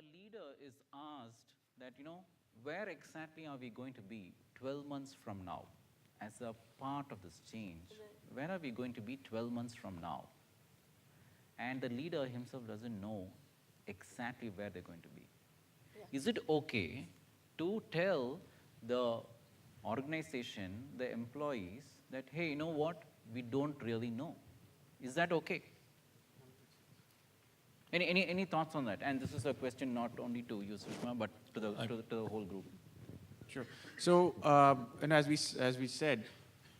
a leader is asked that, where exactly are we going to be 12 months from now as a part of this change? Where are we going to be 12 months from now? And the leader himself doesn't know exactly where they're going to be. Yeah. Is it okay to tell the organization, the employees, that, hey, you know what, we don't really know? Is that okay? Any thoughts on that? And this is a question not only to you, Sushama, but to the whole group. Sure. So, and as we said,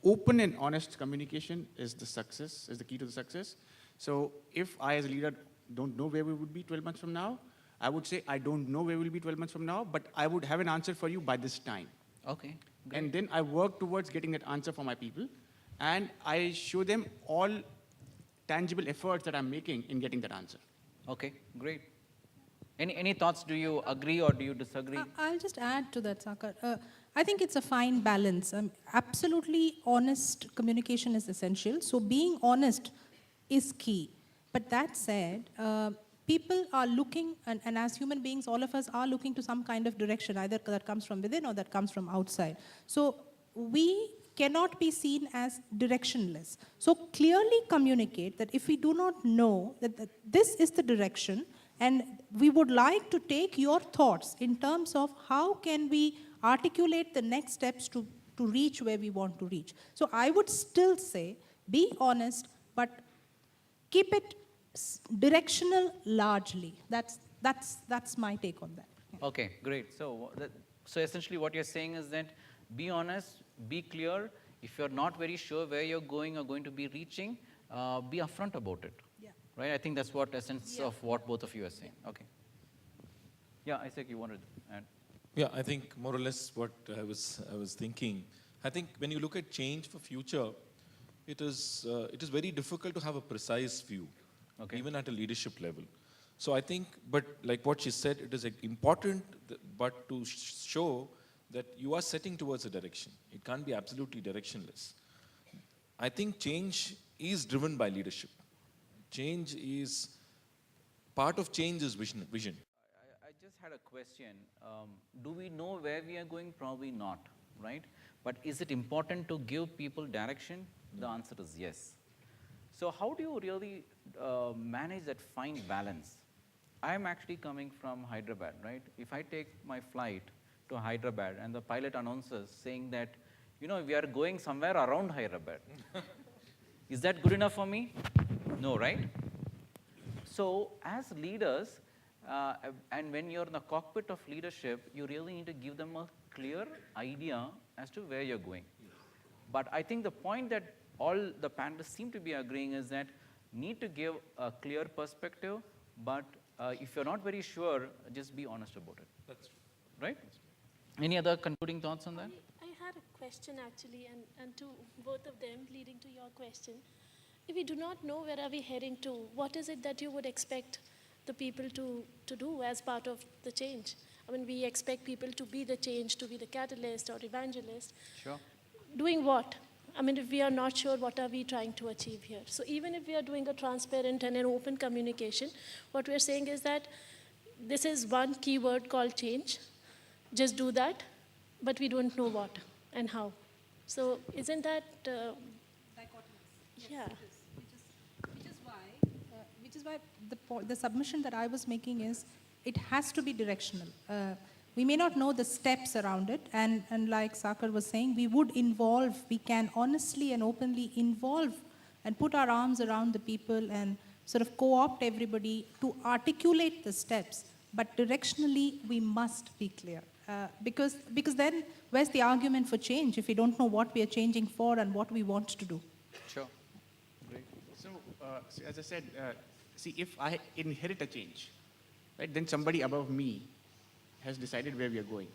open and honest communication is the key to the success. So, if I as a leader don't know where we would be 12 months from now, I would say I don't know where we'll be 12 months from now, but I would have an answer for you by this time. Okay. Great. And then I work towards getting that answer for my people, and I show them all tangible efforts that I'm making in getting that answer. Okay, great. Any thoughts? Do you agree or do you disagree? I'll just add to that, Saakar. I think it's a fine balance. Absolutely honest communication is essential. So being honest is key. But that said, people are looking, and as human beings, all of us are looking to some kind of direction, either that comes from within or that comes from outside. So we cannot be seen as directionless. So clearly communicate that if we do not know that this is the direction, and we would like to take your thoughts in terms of how can we articulate the next steps to reach where we want to reach. So I would still say, be honest, but keep it directional largely. That's my take on that. Yeah. Okay, great. So essentially what you're saying is that be honest, be clear. If you're not very sure where you're going or going to be reaching, be upfront about it. Yeah. Right? I think that's what essence of what both of you are saying. Okay. Yeah, Issac, you wanted to add? Yeah, I think more or less what I was thinking. I think when you look at change for future, it is very difficult to have a precise view, even at a leadership level. So I think, but like what she said, it is important, but to show that you are setting towards a direction. It can't be absolutely directionless. I think change is driven by leadership. Part of change is vision. I just had a question. Do we know where we are going? Probably not, right? But is it important to give people direction? The answer is yes. So how do you really manage that fine balance? I am actually coming from Hyderabad, right? If I take my flight to Hyderabad and the pilot announces saying that, we are going somewhere around Hyderabad. Is that good enough for me? No, right? So as leaders, and when you're in the cockpit of leadership, you really need to give them a clear idea as to where you're going. But I think the point that all the panelists seem to be agreeing is that need to give a clear perspective, but if you're not very sure, just be honest about it. That's true. Right? Any other concluding thoughts on that? I had a question actually, and to both of them, leading to your question. If we do not know where are we heading to, what is it that you would expect the people to do as part of the change? I mean, we expect people to be the change, to be the catalyst or evangelist. Sure. Doing what? I mean, if we are not sure, what are we trying to achieve here? So even if we are doing a transparent and an open communication, what we're saying is that this is one keyword called change. Just do that, but we don't know what and how. So isn't that... Dichotomous. Yeah. Which is why the submission that I was making is, it has to be directional. We may not know the steps around it, and like Saakar was saying, we can honestly and openly involve and put our arms around the people and sort of co-opt everybody to articulate the steps, but directionally we must be clear. Because then where's the argument for change if we don't know what we are changing for and what we want to do? Sure. Great. So as I said, see, if I inherit a change, right, then somebody above me has decided where we are going,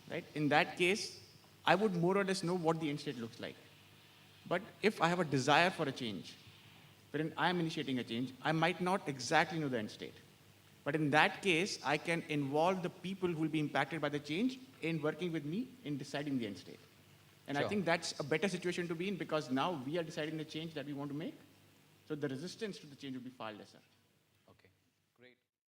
right? In that case, I would more or less know what the end state looks like. But if I have a desire for a change, wherein I am initiating a change, I might not exactly know the end state. But in that case, I can involve the people who will be impacted by the change in working with me in deciding the end state. And Sure. I think that's a better situation to be in, because now we are deciding the change that we want to make. So the resistance to the change will be far lesser.